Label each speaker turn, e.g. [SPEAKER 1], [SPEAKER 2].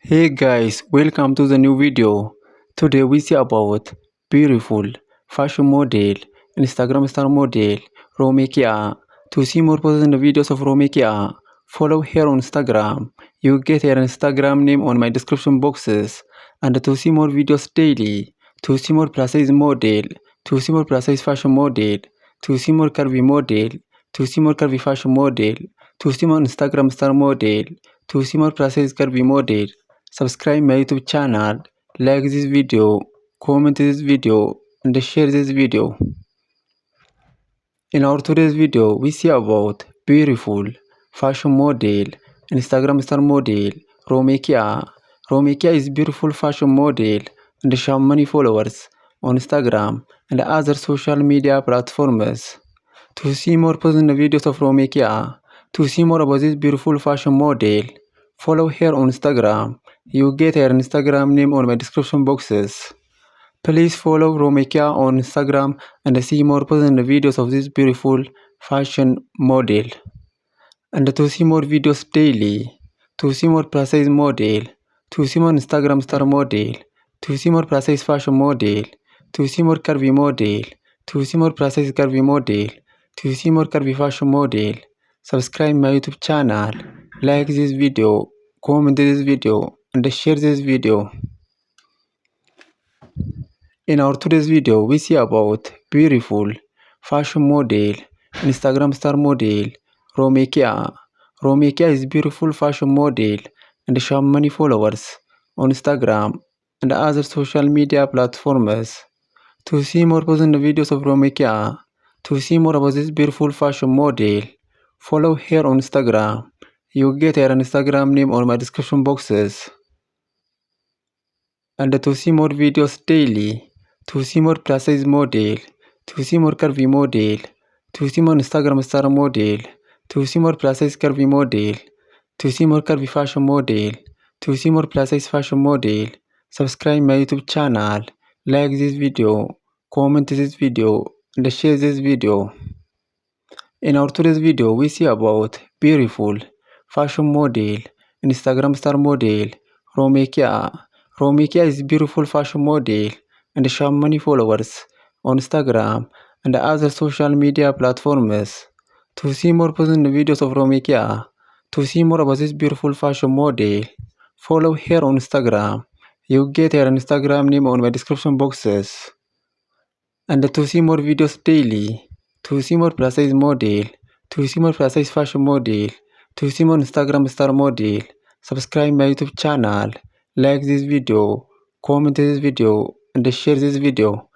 [SPEAKER 1] Hey guys, welcome to the new video. Today we see about beautiful fashion model, Instagram star model, Romekia. To see more positive videos of Romekia, follow her on Instagram. You get her Instagram name on my description boxes. And to see more videos daily, to see more plus size model, to see more plus size fashion model, to see more curvy model, to see more curvy fashion model, to see more Instagram star model, to see more plus size curvy model. Subscribe my YouTube channel, like this video, comment this video, and share this video. In our today's video, we see about beautiful fashion model, Instagram star model, Romekia. Romekia is beautiful fashion model and she has many followers on Instagram and other social media platforms. To see more positive videos of Romekia, to see more about this beautiful fashion model, follow her on Instagram. You get her Instagram name on my description boxes. Please follow Romekia on Instagram and see more positive videos of this beautiful fashion model. And to see more videos daily, to see more plus size model, to see more Instagram star model, to see more plus size fashion model, to see more curvy model, to see more plus size curvy model, to see more curvy fashion model, subscribe my YouTube channel, like this video, comment this video, and share this video. In our today's video, we see about beautiful fashion model, Instagram star model, Romekia. Romekia is beautiful fashion model and she has many followers on Instagram and other social media platforms. To see more positive videos of Romekia, to see more about this beautiful fashion model, follow her on Instagram. You get her Instagram name on my description boxes. And to see more videos daily, to see more plus size model, to see more curvy model, to see more Instagram star model, to see more plus size curvy model, to see more curvy fashion model, to see more plus size fashion model, subscribe my YouTube channel, like this video, comment this video, and share this video. In our today's video, we see about beautiful fashion model, Instagram star model, Romekia. Romekia is beautiful fashion model and she has many followers on Instagram and other social media platforms. To see more positive videos of Romekia, to see more about this beautiful fashion model, follow her on Instagram. You get her Instagram name on my description boxes. And to see more videos daily, to see more plus size model, to see more plus size fashion model, to see more Instagram star model, subscribe my YouTube channel, like this video, comment this video, and share this video.